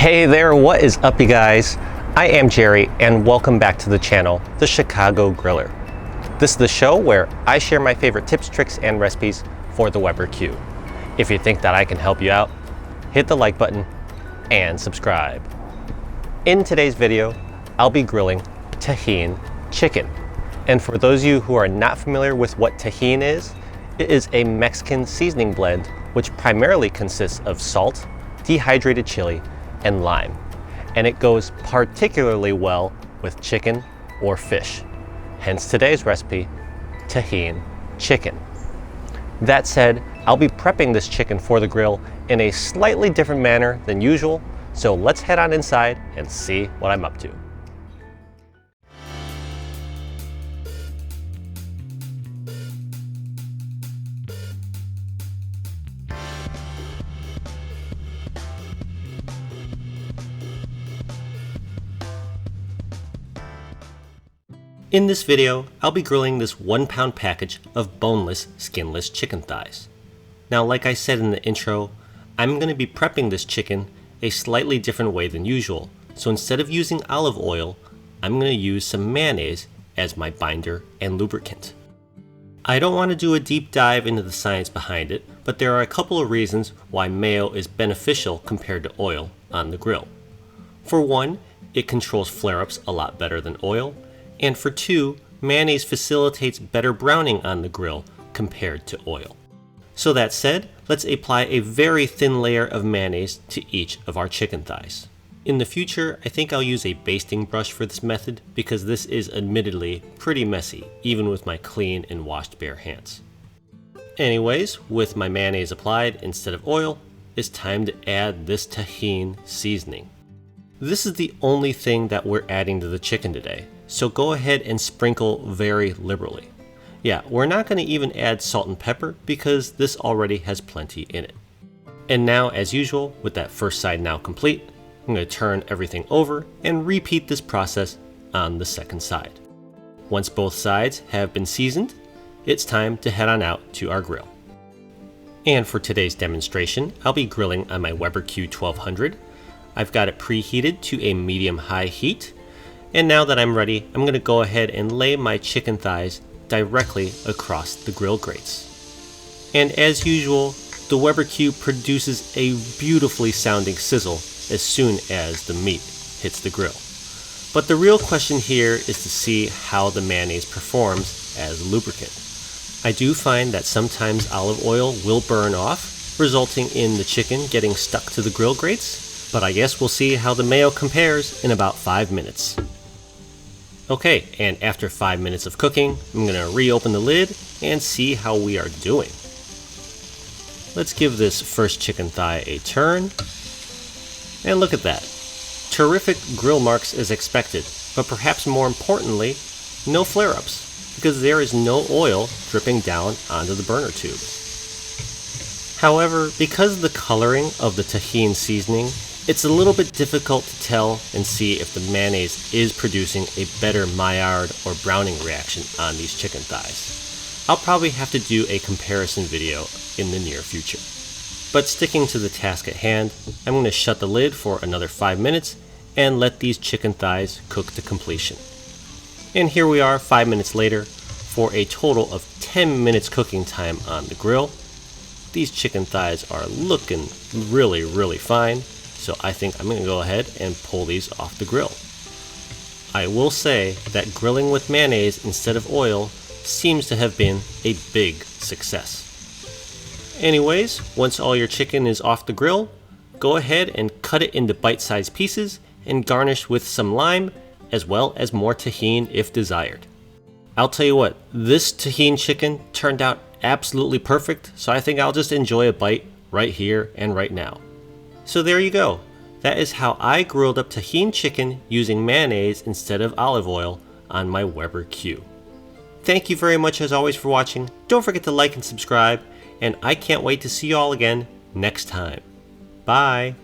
Hey there, what is up you guys? I am Jerry and welcome back to the channel, The Chicago Griller. This is the show where I share my favorite tips, tricks, and recipes for the Weber Q. If you think that I can help you out, hit the like button and subscribe. In today's video, I'll be grilling Tajin chicken. And for those of you who are not familiar with what Tajin is, it is a Mexican seasoning blend which primarily consists of salt, dehydrated chili, and lime, and it goes particularly well with chicken or fish. Hence today's recipe, Tajin chicken. That said, I'll be prepping this chicken for the grill in a slightly different manner than usual, so let's head on inside and see what I'm up to. In this video, I'll be grilling this 1-pound package of boneless, skinless chicken thighs. Now, like I said in the intro, I'm going to be prepping this chicken a slightly different way than usual. So instead of using olive oil, I'm going to use some mayonnaise as my binder and lubricant. I don't want to do a deep dive into the science behind it, but there are a couple of reasons why mayo is beneficial compared to oil on the grill. For one, it controls flare-ups a lot better than oil. And for two, mayonnaise facilitates better browning on the grill compared to oil. So that said, let's apply a very thin layer of mayonnaise to each of our chicken thighs. In the future, I think I'll use a basting brush for this method because this is admittedly pretty messy, even with my clean and washed bare hands. Anyways, with my mayonnaise applied instead of oil, it's time to add this Tajin seasoning. This is the only thing that we're adding to the chicken today, so go ahead and sprinkle very liberally. Yeah, we're not going to even add salt and pepper because this already has plenty in it. And now, as usual, with that first side now complete, I'm going to turn everything over and repeat this process on the second side. Once both sides have been seasoned, it's time to head on out to our grill. And for today's demonstration, I'll be grilling on my Weber Q1200. I've got it preheated to a medium-high heat. And now that I'm ready, I'm going to go ahead and lay my chicken thighs directly across the grill grates. And as usual, the Weber Q produces a beautifully sounding sizzle as soon as the meat hits the grill. But the real question here is to see how the mayonnaise performs as lubricant. I do find that sometimes olive oil will burn off, resulting in the chicken getting stuck to the grill grates, but I guess we'll see how the mayo compares in about 5 minutes. Okay, and after 5 minutes of cooking, I'm going to reopen the lid and see how we are doing. Let's give this first chicken thigh a turn. And look at that. Terrific grill marks as expected, but perhaps more importantly, no flare-ups, because there is no oil dripping down onto the burner tubes. However, because of the coloring of the Tajin seasoning, it's a little bit difficult to tell and see if the mayonnaise is producing a better Maillard or browning reaction on these chicken thighs. I'll probably have to do a comparison video in the near future. But sticking to the task at hand, I'm going to shut the lid for another 5 minutes and let these chicken thighs cook to completion. And here we are 5 minutes later for a total of 10 minutes cooking time on the grill. These chicken thighs are looking really fine. So I think I'm going to go ahead and pull these off the grill. I will say that grilling with mayonnaise instead of oil seems to have been a big success. Anyways, once all your chicken is off the grill, go ahead and cut it into bite-sized pieces and garnish with some lime as well as more Tajin if desired. I'll tell you what, this Tajin chicken turned out absolutely perfect, so I think I'll just enjoy a bite right here and right now. So there you go. That is how I grilled up Tajin chicken using mayonnaise instead of olive oil on my Weber Q. Thank you very much as always for watching. Don't forget to like and subscribe, and I can't wait to see you all again next time. Bye!